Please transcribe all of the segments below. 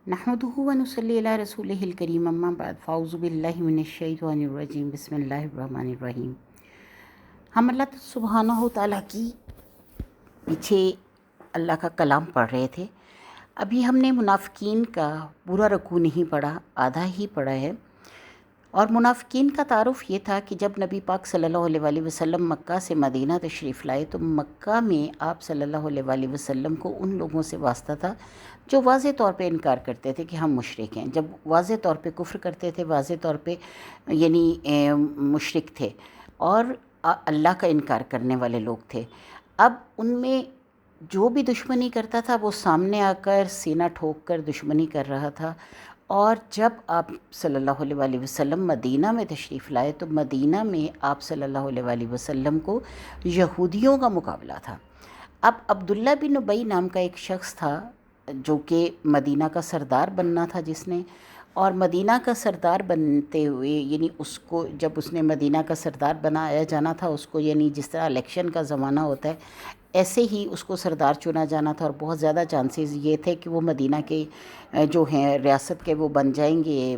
نحمده ونصلی علی رسولہ الکریم اما بعد فاعوذ باللہ من الشیطان الرجیم بسم اللہ الرحمن الرحیم۔ ہم اللہ سبحانہ و تعالیٰ کی پیچھے اللہ کا کلام پڑھ رہے تھے۔ ابھی ہم نے منافقین کا پورا رکوع نہیں پڑھا، آدھا ہی پڑھا ہے، اور منافقین کا تعارف یہ تھا کہ جب نبی پاک صلی اللہ علیہ وآلہ وسلم مکہ سے مدینہ تشریف لائے تو مکہ میں آپ صلی اللہ علیہ وآلہ وسلم کو ان لوگوں سے واسطہ تھا جو واضح طور پہ انکار کرتے تھے کہ ہم مشرک ہیں، جب واضح طور پہ کفر کرتے تھے، واضح طور پہ مشرک تھے اور اللہ کا انکار کرنے والے لوگ تھے۔ اب ان میں جو بھی دشمنی کرتا تھا وہ سامنے آ کر سینہ ٹھوک کر دشمنی کر رہا تھا، اور جب آپ صلی اللہ علیہ وآلہ وسلم مدینہ میں تشریف لائے تو مدینہ میں آپ صلی اللہ علیہ وآلہ وسلم کو یہودیوں کا مقابلہ تھا۔ اب عبداللہ بن ابی نام کا ایک شخص تھا جو کہ مدینہ کا سردار بننا تھا جس نے، اور مدینہ کا سردار بنتے ہوئے اس کو جب اس نے مدینہ کا سردار بنایا جانا تھا، اس کو جس طرح الیکشن کا زمانہ ہوتا ہے ایسے ہی اس کو سردار چنا جانا تھا، اور بہت زیادہ چانسز یہ تھے کہ وہ مدینہ کے جو ہیں ریاست کے وہ بن جائیں گے،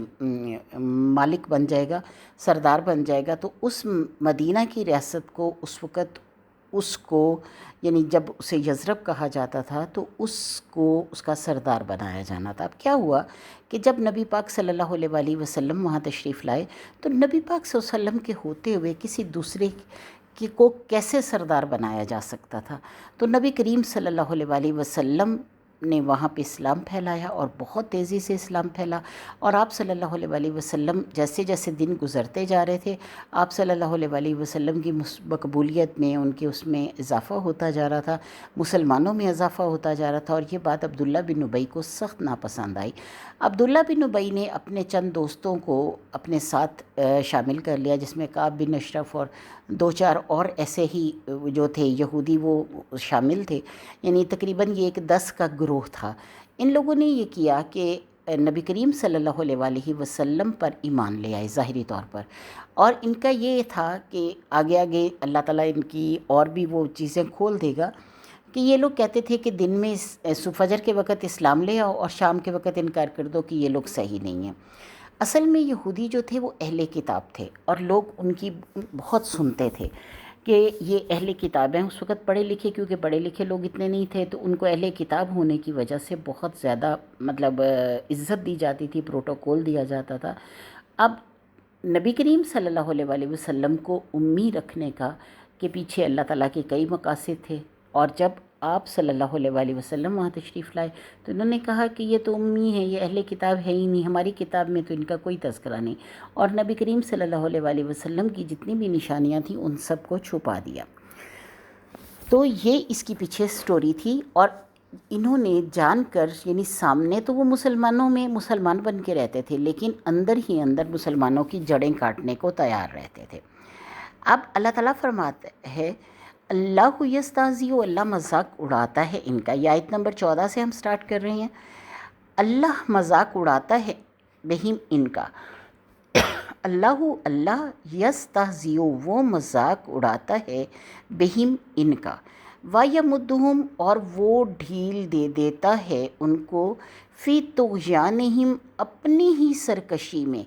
مالک بن جائے گا، سردار بن جائے گا۔ تو اس مدینہ کی ریاست کو اس وقت اس کو جب اسے یثرب کہا جاتا تھا تو اس کو اس کا سردار بنایا جانا تھا۔ اب کیا ہوا کہ جب نبی پاک صلی اللہ علیہ وآلہ وسلم وہاں تشریف لائے تو نبی پاک صلی اللہ علیہ وسلم کے ہوتے ہوئے کسی دوسرے کو کیسے سردار بنایا جا سکتا تھا؟ تو نبی کریم صلی اللہ علیہ وآلہ وسلم نے وہاں پہ اسلام پھیلایا، اور بہت تیزی سے اسلام پھیلا، اور آپ صلی اللہ علیہ وآلہ وسلم جیسے جیسے دن گزرتے جا رہے تھے آپ صلی اللہ علیہ وآلہ وسلم کی مقبولیت میں، ان کے اس میں اضافہ ہوتا جا رہا تھا، مسلمانوں میں اضافہ ہوتا جا رہا تھا، اور یہ بات عبداللہ بن ابی کو سخت ناپسند آئی۔ عبداللہ بن ابی نے اپنے چند دوستوں کو اپنے ساتھ شامل کر لیا، جس میں کعب بن اشرف اور دو چار اور ایسے ہی جو تھے یہودی وہ شامل تھے، تقریباً یہ ایک 10 کا گروہ تھا۔ ان لوگوں نے یہ کیا کہ نبی کریم صلی اللہ علیہ وآلہ وسلم پر ایمان لے آئے ظاہری طور پر، اور ان کا یہ تھا کہ آگے آگے اللہ تعالیٰ ان کی اور بھی وہ چیزیں کھول دے گا کہ یہ لوگ کہتے تھے کہ دن میں فجر کے وقت اسلام لے آؤ اور شام کے وقت انکار کر دو کہ یہ لوگ صحیح نہیں ہیں۔ اصل میں یہودی جو تھے وہ اہل کتاب تھے، اور لوگ ان کی بہت سنتے تھے کہ یہ اہل کتاب ہیں۔ اس وقت پڑھے لکھے کیونکہ پڑھے لکھے لوگ اتنے نہیں تھے تو ان کو اہل کتاب ہونے کی وجہ سے بہت زیادہ عزت دی جاتی تھی، پروٹوکول دیا جاتا تھا۔ اب نبی کریم صلی اللہ علیہ وآلہ وسلم کو امی رکھنے کے پیچھے اللہ تعالیٰ کے کئی مقاصد تھے، اور جب آپ صلی اللہ علیہ وآلہ وسلم وہاں تشریف لائے تو انہوں نے کہا کہ یہ تو امی ہے، یہ اہل کتاب ہے ہی نہیں، ہماری کتاب میں تو ان کا کوئی تذکرہ نہیں، اور نبی کریم صلی اللہ علیہ وآلہ وسلم کی جتنی بھی نشانیاں تھیں ان سب کو چھپا دیا۔ تو یہ اس کی پیچھے سٹوری تھی، اور انہوں نے جان کر سامنے تو وہ مسلمانوں میں مسلمان بن کے رہتے تھے، لیکن اندر ہی اندر مسلمانوں کی جڑیں کاٹنے کو تیار رہتے تھے۔ اب اللہ تعالیٰ فرماتا ہے اللہ یستہزئ، اللہ مذاق اڑاتا ہے ان کا۔ یہ آیت نمبر 14 سے ہم سٹارٹ کر رہے ہیں۔ اللہ مذاق اڑاتا ہے بہم ان کا، اللہ یستہزئ وہ مذاق اڑاتا ہے بہم ان کا، وَیَمُدُّہُمْ اور وہ ڈھیل دے دیتا ہے ان کو، فی طغیانہم اپنی ہی سرکشی میں،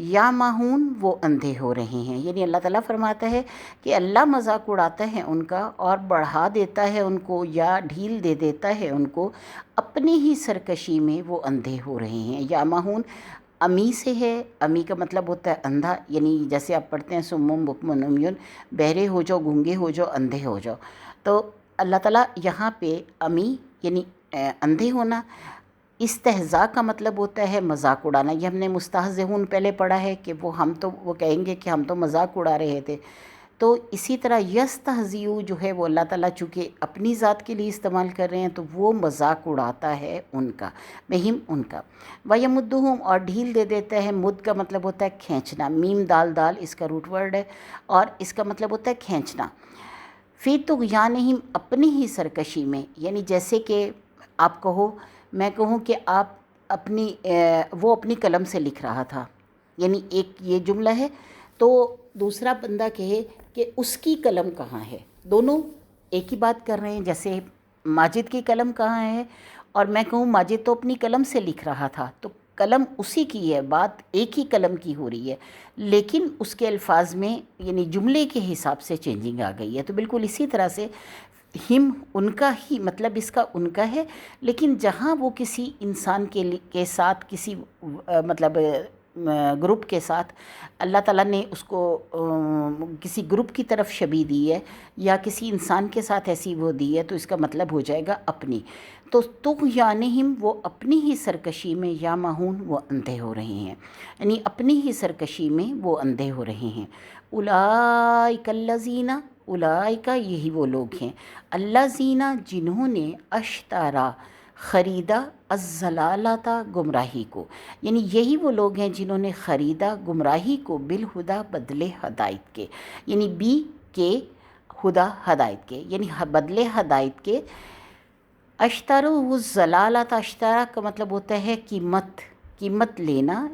یعمہون وہ اندھے ہو رہے ہیں۔ اللہ تعالیٰ فرماتا ہے کہ اللہ مذاق اڑاتا ہے ان کا اور بڑھا دیتا ہے ان کو یا ڈھیل دے دیتا ہے ان کو، اپنی ہی سرکشی میں وہ اندھے ہو رہے ہیں۔ یعمہون امی سے ہے، امی کا مطلب ہوتا ہے اندھا، جیسے آپ پڑھتے ہیں سمم بکم عمیٌ، بہرے ہو جاؤ، گونگے ہو جاؤ، اندھے ہو جاؤ۔ تو اللہ تعالیٰ یہاں پہ امی اندھے ہونا، استہزاء کا مطلب ہوتا ہے مذاق اڑانا۔ یہ ہم نے مستہزئون پہلے پڑھا ہے کہ وہ کہیں گے کہ ہم تو مذاق اڑا رہے تھے۔ تو اسی طرح یستہزئ جو ہے وہ اللہ تعالیٰ چونکہ اپنی ذات کے لیے استعمال کر رہے ہیں تو وہ مذاق اڑاتا ہے ان کا، بہم ان کا، وَیَمُدُّہُمْ اور ڈھیل دے دیتا ہے۔ مد کا مطلب ہوتا ہے کھینچنا، میم دال دال اس کا روٹ ورڈ ہے، اور اس کا مطلب ہوتا ہے کھینچنا۔ فی طغیانہم اپنی ہی سرکشی میں، جیسے کہ آپ کہو، میں کہوں کہ آپ وہ اپنی قلم سے لکھ رہا تھا، ایک یہ جملہ ہے، تو دوسرا بندہ کہے کہ اس کی قلم کہاں ہے، دونوں ایک ہی بات کر رہے ہیں۔ جیسے ماجد کی قلم کہاں ہے اور میں کہوں ماجد تو اپنی قلم سے لکھ رہا تھا، تو قلم اسی کی ہے، بات ایک ہی قلم کی ہو رہی ہے، لیکن اس کے الفاظ میں یعنی جملے کے حساب سے چینجنگ آ گئی ہے۔ تو بالکل اسی طرح سے ہم ان کا ہی مطلب اس کا ان کا ہے، لیکن جہاں وہ کسی انسان کے ساتھ کسی مطلب گروپ کے ساتھ اللہ تعالیٰ نے اس کو کسی گروپ کی طرف شبیہ دی ہے یا کسی انسان کے ساتھ ایسی وہ دی ہے، تو اس کا مطلب ہو جائے گا اپنی۔ تو طغیانہم، وہ اپنی ہی سرکشی میں، یا مہون، وہ اندھے ہو رہے ہیں، یعنی اپنی ہی سرکشی میں وہ اندھے ہو رہے ہیں۔ اولئک الذین، اولئک یہی وہ لوگ ہیں، الذین جنہوں نے اشترا خریدا الضلالۃ گمراہی کو، یعنی یہی وہ لوگ ہیں جنہوں نے خریدا گمراہی کو بالہدا بدلے ہدایت کے، یعنی بی کے ہدا ہدایت کے، یعنی بدلے ہدایت کے۔ اشترو الضلالۃ، اشترا کا مطلب ہوتا ہے قیمت لینا،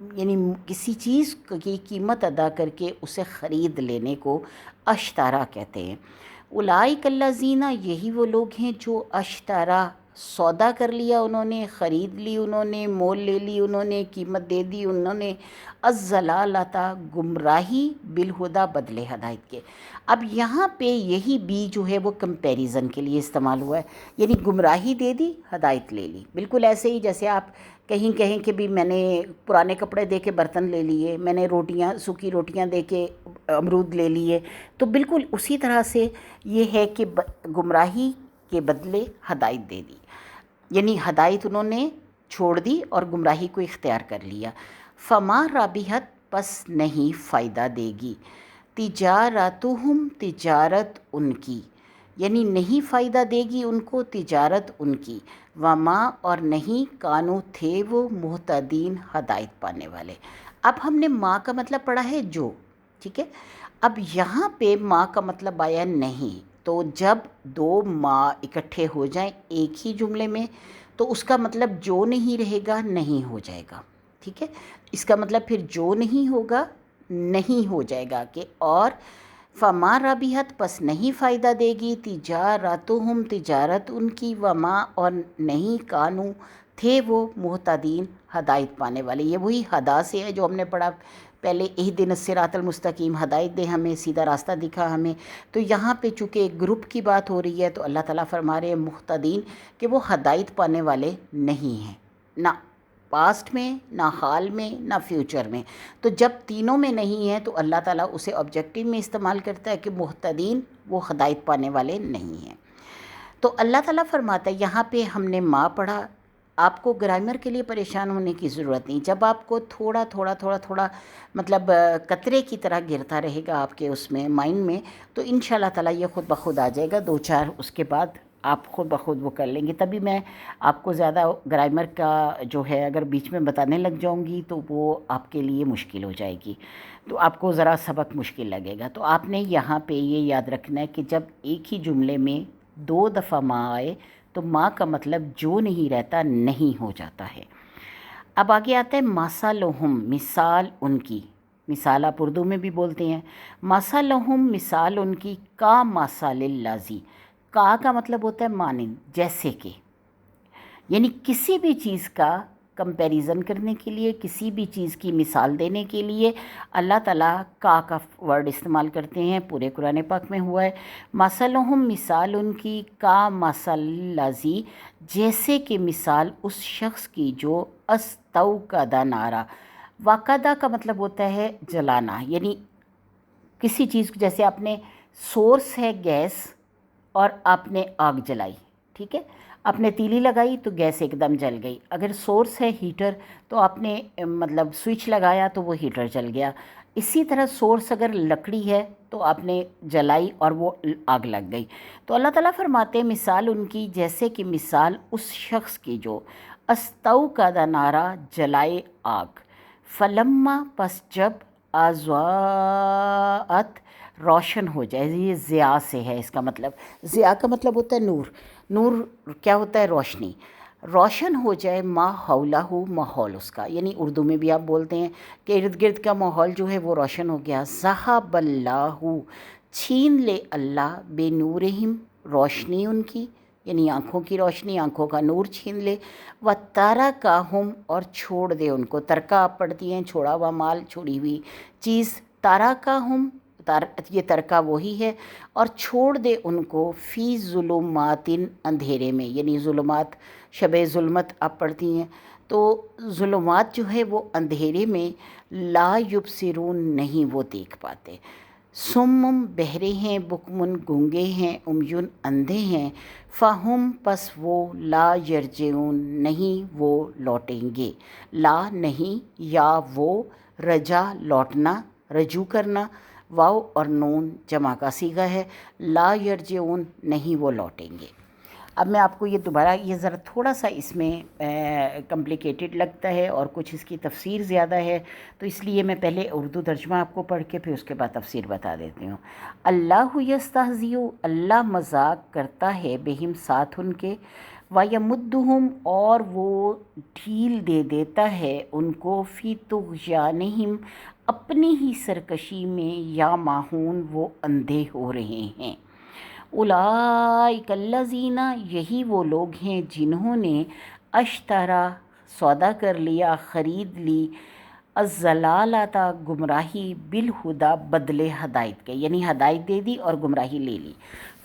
یعنی کسی چیز کی قیمت ادا کر کے اسے خرید لینے کو اشترا کہتے ہیں۔ اولئک الذین، یہی وہ لوگ ہیں جو اشترا، سودا کر لیا انہوں نے، خرید لی انہوں نے، مول لے لی انہوں نے، قیمت دے دی انہوں نے، الضلالۃ گمراہی، بالہدا بدلے ہدایت کے۔ اب یہاں پہ یہی بی جو ہے وہ کمپیریزن کے لیے استعمال ہوا ہے، یعنی گمراہی دے دی، ہدایت لے لی۔ بالکل ایسے ہی جیسے آپ کہیں کہ بھی میں نے پرانے کپڑے دے کے برتن لے لیے، میں نے روٹیاں، سوکھی روٹیاں دے کے امرود لے لیے، تو بالکل اسی طرح سے یہ ہے کہ گمراہی کے بدلے ہدایت دے دی، یعنی ہدایت انہوں نے چھوڑ دی اور گمراہی کو اختیار کر لیا۔ فما رابحت، پس نہیں فائدہ دے گی، تجارتہم، تجارت ان کی، یعنی نہیں فائدہ دے گی ان کو تجارت ان کی، وما، اور نہیں، کانو، تھے وہ، مہتدین، ہدایت پانے والے۔ اب ہم نے ماں کا مطلب پڑھا ہے جو، ٹھیک ہے، اب یہاں پہ ماں کا مطلب آیا نہیں، تو جب دو ماں اکٹھے ہو جائیں ایک ہی جملے میں تو اس کا مطلب جو نہیں رہے گا نہیں ہو جائے گا، ٹھیک ہے، اس کا مطلب پھر جو نہیں ہوگا نہیں ہو جائے گا کہ اور فما رابحت، پس نہیں فائدہ دے گی، تجارتہم، تجارت ان کی، وما، اور نہیں، کانو، تھے وہ، مہتدین، ہدایت پانے والے۔ یہ وہی ہدا سے ہے جو ہم نے پڑھا پہلے، اہدنا الصراط المستقیم، ہدایت دے ہمیں، سیدھا راستہ دکھا ہمیں۔ تو یہاں پہ چونکہ ایک گروپ کی بات ہو رہی ہے تو اللہ تعالیٰ فرما رہے ہیں مہتدین، کہ وہ ہدایت پانے والے نہیں ہیں، نہ پاسٹ میں، نہ حال میں، نہ فیوچر میں۔ تو جب تینوں میں نہیں ہے تو اللہ تعالیٰ اسے آبجیکٹیو میں استعمال کرتا ہے کہ مہتدین، وہ ہدایت پانے والے نہیں ہیں۔ تو اللہ تعالیٰ فرماتا ہے یہاں پہ ہم نے ماں پڑھا، آپ کو گرامر کے لیے پریشان ہونے کی ضرورت نہیں، جب آپ کو تھوڑا تھوڑا مطلب قطرے کی طرح گرتا رہے گا آپ کے اس میں مائنڈ میں، تو ان شاء اللہ تعالیٰ یہ خود بخود آ جائے گا، دو چار اس کے بعد آپ خود بخود وہ کر لیں گے۔ تبھی میں آپ کو زیادہ گرامر کا جو ہے اگر بیچ میں بتانے لگ جاؤں گی تو وہ آپ کے لیے مشکل ہو جائے گی، تو آپ کو ذرا سبق مشکل لگے گا۔ تو آپ نے یہاں پہ یہ یاد رکھنا ہے کہ جب ایک ہی جملے میں دو دفعہ ماں آئے تو ماں کا مطلب جو نہیں رہتا نہیں ہو جاتا ہے۔ اب آگے آتا ہے مثلہم، مثال ان کی، مثال آپ اردو میں بھی بولتے ہیں، مثلہم، مثال ان کی، کا مثل الذی، کا مطلب ہوتا ہے مانند، جیسے کہ، یعنی کسی بھی چیز کا کمپیریزن کرنے کے لیے، کسی بھی چیز کی مثال دینے کے لیے اللہ تعالیٰ کا ورڈ استعمال کرتے ہیں، پورے قرآن پاک میں ہوا ہے۔ مثلہم، مثال ان کی، کا مثل الذی، جیسے کہ مثال اس شخص کی جو استوقد نارا، واقعہ کا مطلب ہوتا ہے جلانا، یعنی کسی چیز کو، جیسے آپ نے سورس ہے گیس اور آپ نے آگ جلائی، ٹھیک ہے، آپ نے تیلی لگائی تو گیس ایک دم جل گئی۔ اگر سورس ہے ہیٹر تو آپ نے مطلب سوئچ لگایا تو وہ ہیٹر جل گیا۔ اسی طرح سورس اگر لکڑی ہے تو آپ نے جلائی اور وہ آگ لگ گئی۔ تو اللہ تعالیٰ فرماتے ہیں مثال ان کی جیسے کہ مثال اس شخص کی جو استوقد نارا، جلائے آگ، فلما، پس جب، اضاءت، روشن ہو جائے، یہ ضیاء سے ہے اس کا مطلب، ضیاء کا مطلب ہوتا ہے نور، نور کیا ہوتا ہے؟ روشنی، روشن ہو جائے، ما حولہ، ماحول اس کا، یعنی اردو میں بھی آپ بولتے ہیں کہ ارد گرد کا ماحول جو ہے وہ روشن ہو گیا، ذہب اللہ، چھین لے اللہ، بے نورہم، روشنی ان کی، یعنی آنکھوں کی روشنی، آنکھوں کا نور چھین لے، وَتَرَكَهُمْ اور چھوڑ دے ان کو. ترکہ آپ پڑھتی ہیں چھوڑا ہوا مال، چھوڑی ہوئی چیز. تَرَكَهُمْ یہ ترکہ وہی ہے، اور چھوڑ دے ان کو فی ظلمات اندھیرے میں، یعنی ظلمات شب ظلمت آپ پڑھتی ہیں تو ظلمات جو ہے وہ اندھیرے میں، لا یبصرون نہیں وہ دیکھ پاتے. سمم بہرے ہیں، بکمن گونگے ہیں، امیون اندھے ہیں، فہم پس وہ لا یرجعون نہیں وہ لوٹیں گے. لا نہیں، یا وہ، رجا لوٹنا، رجوع کرنا، واو اور نون جمع کا صیغہ ہے. لا یرجعون نہیں وہ لوٹیں گے. اب میں آپ کو یہ دوبارہ، یہ ذرا تھوڑا سا اس میں کمپلیکیٹڈ لگتا ہے اور کچھ اس کی تفسیر زیادہ ہے، تو اس لیے میں پہلے اردو ترجمہ آپ کو پڑھ کے پھر اس کے بعد تفسیر بتا دیتی ہوں. اللہ یستہزئ، اللہ مذاق کرتا ہے، بہم ساتھ ان کے، وَیَمُدُّہُمْ اور وہ ڈھیل دے دیتا ہے ان کو، فی طغیانہم اپنی ہی سرکشی میں، یا ماہون وہ اندھے ہو رہے ہیں. اولئک الذین یہی وہ لوگ ہیں جنہوں نے اشترا سودا کر لیا، خرید لی، الضلالۃ گمراہی، بالہدا بدلے ہدایت کے، یعنی ہدایت دے دی اور گمراہی لے لی.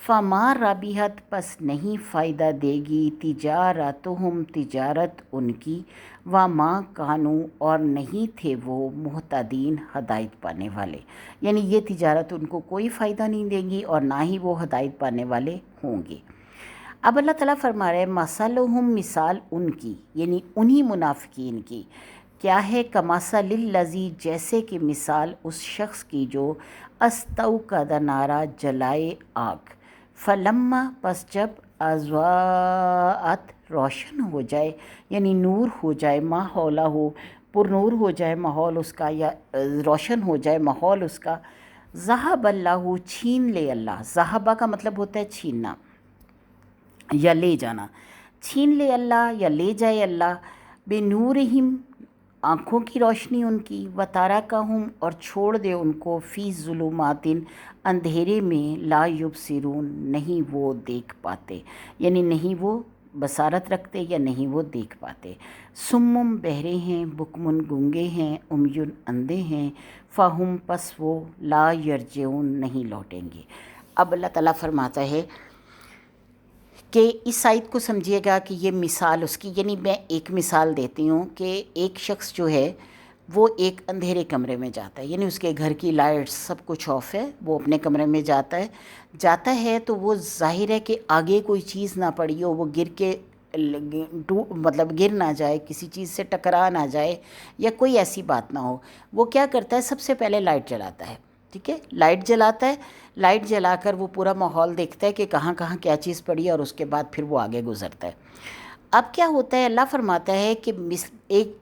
فما ربحت پس نہیں فائدہ دے گی، تجارتہم تجارت ان کی، وما کانوا اور نہیں تھے وہ، مہتدین ہدایت پانے والے. یعنی یہ تجارت ان کو کوئی فائدہ نہیں دے گی اور نہ ہی وہ ہدایت پانے والے ہوں گے. اب اللہ تعالیٰ فرما رہے ہیں مثلہم مثال ان کی، یعنی انہی منافقین کی کیا ہے، کمثل الذی جیسے کہ مثال اس شخص کی جو استوقد نارا جلائے آگ، فلما پس جب اضاءت روشن ہو جائے، یعنی نور ہو جائے، ماحولہ ہو پر نور ہو جائے ماحول اس کا، یا روشن ہو جائے ماحول اس کا، ذہب اللہ چھین لے اللہ. ذہبہ کا مطلب ہوتا ہے چھیننا یا لے جانا. چھین لے اللہ یا لے جائے اللہ، بنورہم آنکھوں کی روشنی ان کی، وترکہم اور چھوڑ دے ان کو، فی ظلمات اندھیرے میں، لا یبصرون نہیں وہ دیکھ پاتے، یعنی نہیں وہ بصارت رکھتے یا نہیں وہ دیکھ پاتے. سمم بہرے ہیں، بکمن گونگے ہیں، امیون اندھے ہیں، فہم پس وہ لا یرجعون نہیں لوٹیں گے. اب اللہ تعالیٰ فرماتا ہے کہ اس آیت کو سمجھیے گا کہ یہ مثال اس کی، یعنی میں ایک مثال دیتی ہوں کہ ایک شخص جو ہے وہ ایک اندھیرے کمرے میں جاتا ہے، یعنی اس کے گھر کی لائٹس سب کچھ آف ہے، وہ اپنے کمرے میں جاتا ہے تو وہ ظاہر ہے کہ آگے کوئی چیز نہ پڑی ہو، وہ گر کے مطلب گر نہ جائے، کسی چیز سے ٹکرا نہ جائے یا کوئی ایسی بات نہ ہو. وہ کیا کرتا ہے، سب سے پہلے لائٹ جلاتا ہے. ٹھیک ہے، لائٹ جلاتا ہے، لائٹ جلا کر وہ پورا ماحول دیکھتا ہے کہ کہاں کہاں کیا چیز پڑی ہے، اور اس کے بعد پھر وہ آگے گزرتا ہے. اب کیا ہوتا ہے، اللہ فرماتا ہے کہ ایک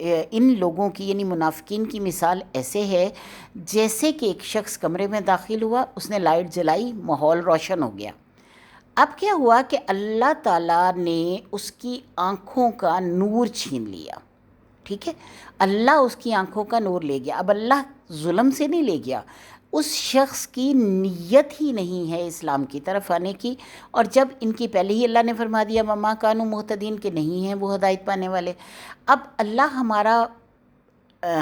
ان لوگوں کی یعنی منافقین کی مثال ایسے ہے جیسے کہ ایک شخص کمرے میں داخل ہوا، اس نے لائٹ جلائی، ماحول روشن ہو گیا. اب کیا ہوا کہ اللہ تعالیٰ نے اس کی آنکھوں کا نور چھین لیا. ٹھیک ہے، اللہ اس کی آنکھوں کا نور لے گیا. اب اللہ ظلم سے نہیں لے گیا، اس شخص کی نیت ہی نہیں ہے اسلام کی طرف آنے کی، اور جب ان کی پہلے ہی اللہ نے فرما دیا وما کانوا مہتدین کہ نہیں ہیں وہ ہدایت پانے والے. اب اللہ ہمارا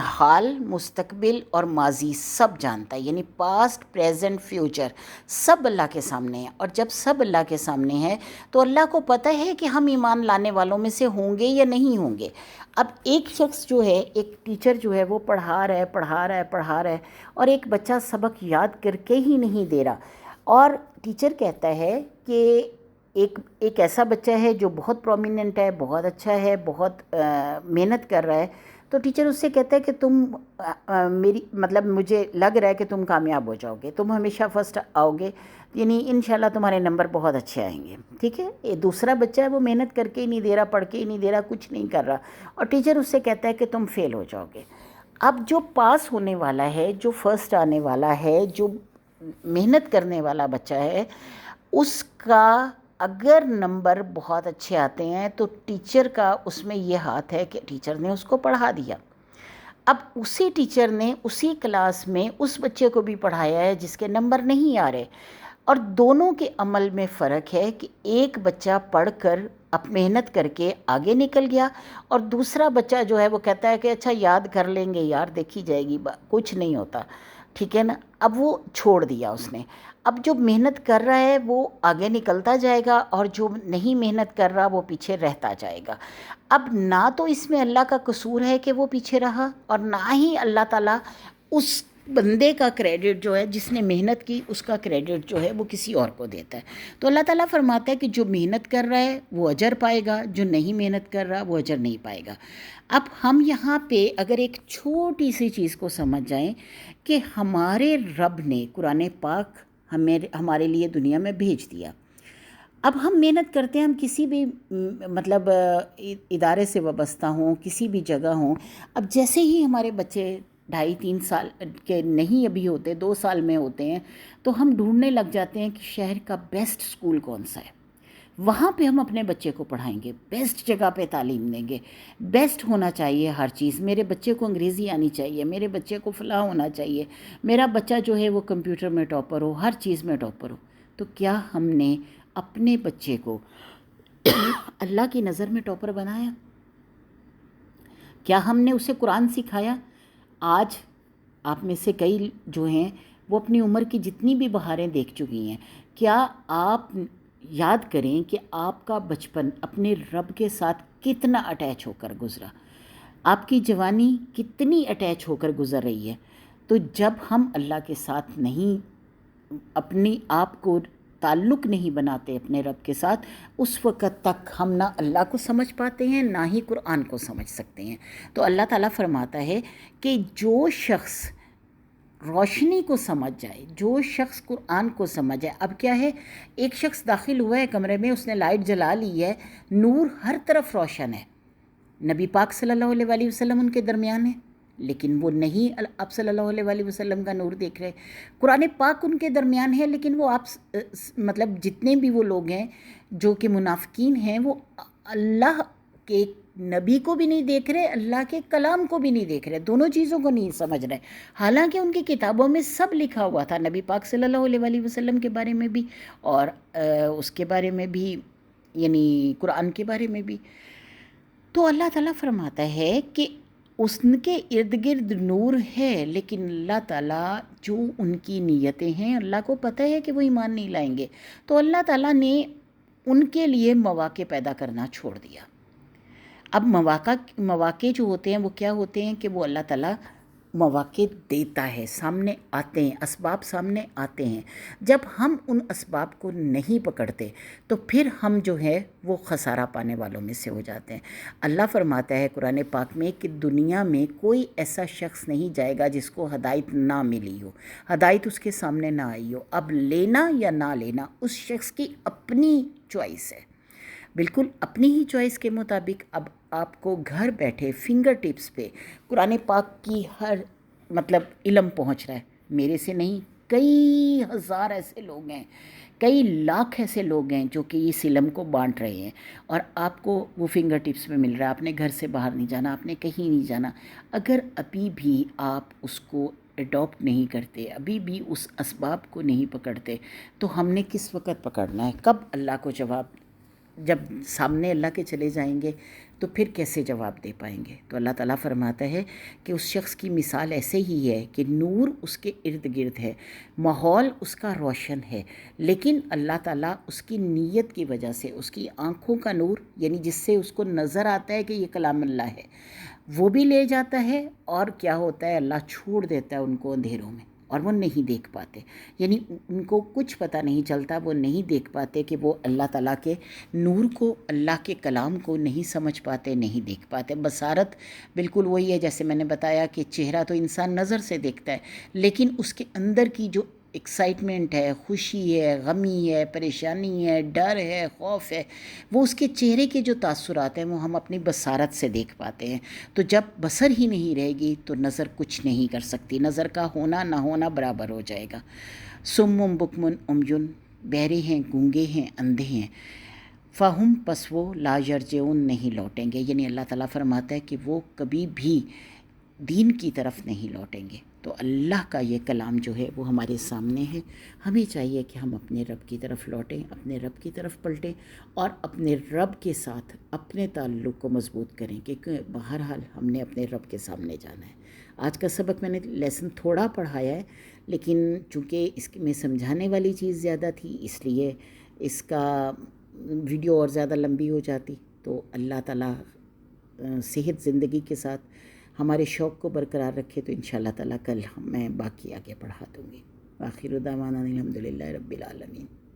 حال، مستقبل اور ماضی سب جانتا ہے، یعنی پاسٹ، پریزنٹ، فیوچر سب اللہ کے سامنے ہے. اور جب سب اللہ کے سامنے ہے تو اللہ کو پتہ ہے کہ ہم ایمان لانے والوں میں سے ہوں گے یا نہیں ہوں گے. اب ایک شخص جو ہے، ایک ٹیچر جو ہے وہ پڑھا رہا ہے اور ایک بچہ سبق یاد کر کے ہی نہیں دے رہا، اور ٹیچر کہتا ہے کہ ایک ایسا بچہ ہے جو بہت پرومیننٹ ہے، بہت اچھا ہے، بہت محنت کر رہا ہے، تو ٹیچر اس سے کہتا ہے کہ تم مجھے لگ رہا ہے کہ تم کامیاب ہو جاؤ گے، تم ہمیشہ فرسٹ آؤ گے، یعنی انشاءاللہ تمہارے نمبر بہت اچھے آئیں گے. ٹھیک ہے، یہ دوسرا بچہ ہے وہ محنت کر کے ہی نہیں دے رہا، پڑھ کے ہی نہیں دے رہا، کچھ نہیں کر رہا، اور ٹیچر اس سے کہتا ہے کہ تم فیل ہو جاؤ گے. اب جو پاس ہونے والا ہے، جو فرسٹ آنے والا ہے، جو محنت کرنے والا بچہ ہے، اس کا اگر نمبر بہت اچھے آتے ہیں تو ٹیچر کا اس میں یہ ہاتھ ہے کہ ٹیچر نے اس کو پڑھا دیا. اب اسی ٹیچر نے اسی کلاس میں اس بچے کو بھی پڑھایا ہے جس کے نمبر نہیں آ رہے، اور دونوں کے عمل میں فرق ہے کہ ایک بچہ پڑھ کر اب محنت کر کے آگے نکل گیا، اور دوسرا بچہ جو ہے وہ کہتا ہے کہ اچھا یاد کر لیں گے یار، دیکھی جائے گی، کچھ نہیں ہوتا، ٹھیک ہے نا، اب وہ چھوڑ دیا اس نے۔ اب جو محنت کر رہا ہے وہ آگے نکلتا جائے گا، اور جو نہیں محنت کر رہا وہ پیچھے رہتا جائے گا۔ اب نہ تو اس میں اللہ کا قصور ہے کہ وہ پیچھے رہا، اور نہ ہی اللہ تعالیٰ اس بندے کا کریڈٹ جو ہے جس نے محنت کی، اس کا کریڈٹ جو ہے وہ کسی اور کو دیتا ہے۔ تو اللہ تعالیٰ فرماتا ہے کہ جو محنت کر رہا ہے وہ اجر پائے گا، جو نہیں محنت کر رہا وہ اجر نہیں پائے گا۔ اب ہم یہاں پہ اگر ایک چھوٹی سی چیز کو سمجھ جائیں کہ ہمارے رب نے قرآن پاک ہمارے لیے دنیا میں بھیج دیا۔ اب ہم محنت کرتے ہیں، ہم کسی بھی مطلب ادارے سے وابستہ ہوں، کسی بھی جگہ ہوں، اب جیسے ہی ہمارے بچے 2.5-3 سال کے نہیں ابھی ہوتے، 2 سال میں ہوتے ہیں، تو ہم ڈھونڈنے لگ جاتے ہیں کہ شہر کا بیسٹ اسکول کون سا ہے، وہاں پہ ہم اپنے بچے کو پڑھائیں گے، بیسٹ جگہ پہ تعلیم دیں گے، بیسٹ ہونا چاہیے ہر چیز، میرے بچے کو انگریزی آنی چاہیے، میرے بچے کو فلاں ہونا چاہیے، میرا بچہ جو ہے وہ کمپیوٹر میں ٹاپر ہو، ہر چیز میں ٹاپر ہو۔ تو کیا ہم نے اپنے بچے کو اللہ کی نظر میں ٹاپر بنایا؟ کیا ہم نے اسے قرآن سکھایا؟ آج آپ میں سے کئی جو ہیں وہ اپنی عمر کی جتنی بھی بہاریں دیکھ چکی ہیں، کیا آپ یاد کریں کہ آپ کا بچپن اپنے رب کے ساتھ کتنا اٹیچ ہو کر گزرا، آپ کی جوانی کتنی اٹیچ ہو کر گزر رہی ہے؟ تو جب ہم اللہ کے ساتھ نہیں، اپنی آپ کو تعلق نہیں بناتے اپنے رب کے ساتھ، اس وقت تک ہم نہ اللہ کو سمجھ پاتے ہیں، نہ ہی قرآن کو سمجھ سکتے ہیں۔ تو اللہ تعالیٰ فرماتا ہے کہ جو شخص روشنی کو سمجھ جائے، جو شخص قرآن کو سمجھ جائے، اب کیا ہے، ایک شخص داخل ہوا ہے کمرے میں، اس نے لائٹ جلا لی ہے، نور ہر طرف روشن ہے، نبی پاک صلی اللہ علیہ وآلہ وسلم ان کے درمیان ہے، لیکن وہ نہیں آپ صلی اللہ علیہ وآلہ وسلم کا نور دیکھ رہے، قرآن پاک ان کے درمیان ہے، لیکن وہ آپ مطلب جتنے بھی وہ لوگ ہیں جو کہ منافقین ہیں، وہ اللہ کے نبی کو بھی نہیں دیکھ رہے، اللہ کے کلام کو بھی نہیں دیکھ رہے، دونوں چیزوں کو نہیں سمجھ رہے، حالانکہ ان کی کتابوں میں سب لکھا ہوا تھا، نبی پاک صلی اللہ علیہ وآلہ وسلم کے بارے میں بھی، اور اس کے بارے میں بھی، یعنی قرآن کے بارے میں بھی۔ تو اللہ تعالیٰ فرماتا ہے کہ اس کے ارد گرد نور ہے، لیکن اللہ تعالیٰ جو ان کی نیتیں ہیں اللہ کو پتہ ہے کہ وہ ایمان نہیں لائیں گے، تو اللہ تعالیٰ نے ان کے لیے مواقع پیدا کرنا چھوڑ دیا۔ اب مواقع جو ہوتے ہیں وہ کیا ہوتے ہیں کہ وہ اللہ تعالیٰ مواقع دیتا ہے، سامنے آتے ہیں، اسباب سامنے آتے ہیں، جب ہم ان اسباب کو نہیں پکڑتے تو پھر ہم جو ہے وہ خسارہ پانے والوں میں سے ہو جاتے ہیں۔ اللہ فرماتا ہے قرآن پاک میں کہ دنیا میں کوئی ایسا شخص نہیں جائے گا جس کو ہدایت نہ ملی ہو، ہدایت اس کے سامنے نہ آئی ہو، اب لینا یا نہ لینا اس شخص کی اپنی چوائس ہے، بالکل اپنی ہی چوائس کے مطابق۔ اب آپ کو گھر بیٹھے فنگر ٹپس پہ قرآن پاک کی ہر مطلب علم پہنچ رہا ہے، میرے سے نہیں، کئی ہزار ایسے لوگ ہیں، کئی لاکھ ایسے لوگ ہیں جو کہ اس علم کو بانٹ رہے ہیں، اور آپ کو وہ فنگر ٹپس میں مل رہا ہے، آپ نے گھر سے باہر نہیں جانا، آپ نے کہیں نہیں جانا۔ اگر ابھی بھی آپ اس کو اڈاپٹ نہیں کرتے، ابھی بھی اس اسباب کو نہیں پکڑتے، تو ہم نے کس وقت پکڑنا ہے؟ کب اللہ کو جواب؟ جب سامنے اللہ کے چلے جائیں گے تو پھر کیسے جواب دے پائیں گے؟ تو اللہ تعالیٰ فرماتا ہے کہ اس شخص کی مثال ایسے ہی ہے کہ نور اس کے ارد گرد ہے، ماحول اس کا روشن ہے، لیکن اللہ تعالیٰ اس کی نیت کی وجہ سے، اس کی آنکھوں کا نور، یعنی جس سے اس کو نظر آتا ہے کہ یہ کلام اللہ ہے، وہ بھی لے جاتا ہے، اور کیا ہوتا ہے، اللہ چھوڑ دیتا ہے ان کو اندھیروں میں، اور وہ نہیں دیکھ پاتے، یعنی ان کو کچھ پتہ نہیں چلتا، وہ نہیں دیکھ پاتے کہ وہ اللہ تعالیٰ کے نور کو، اللہ کے کلام کو نہیں سمجھ پاتے، نہیں دیکھ پاتے۔ بصارت بالکل وہی ہے، جیسے میں نے بتایا کہ چہرہ تو انسان نظر سے دیکھتا ہے، لیکن اس کے اندر کی جو ایکسائٹمنٹ ہے، خوشی ہے، غمی ہے، پریشانی ہے، ڈر ہے، خوف ہے، وہ اس کے چہرے کے جو تاثرات ہیں وہ ہم اپنی بصارت سے دیکھ پاتے ہیں۔ تو جب بصر ہی نہیں رہے گی تو نظر کچھ نہیں کر سکتی، نظر کا ہونا نہ ہونا برابر ہو جائے گا۔ سم بکمن عمیٌ، بہرے ہیں، گونگے ہیں، اندھے ہیں، فہم پس وہ لا یرجعون، نہیں لوٹیں گے، یعنی اللہ تعالیٰ فرماتا ہے کہ وہ کبھی بھی دین کی طرف نہیں لوٹیں گے۔ تو اللہ کا یہ کلام جو ہے وہ ہمارے سامنے ہے، ہمیں چاہیے کہ ہم اپنے رب کی طرف لوٹیں، اپنے رب کی طرف پلٹیں اور اپنے رب کے ساتھ اپنے تعلق کو مضبوط کریں، کیونکہ بہرحال ہم نے اپنے رب کے سامنے جانا ہے۔ آج کا سبق میں نے لیسن تھوڑا پڑھایا ہے، لیکن چونکہ اس میں سمجھانے والی چیز زیادہ تھی، اس لیے اس کا ویڈیو اور زیادہ لمبی ہو جاتی۔ تو اللہ تعالیٰ صحت زندگی کے ساتھ ہمارے شوق کو برقرار رکھے، تو انشاءاللہ تعالیٰ کل میں باقی آگے پڑھا دوں گی۔ آخر دعوانا الحمدللہ رب العالمین۔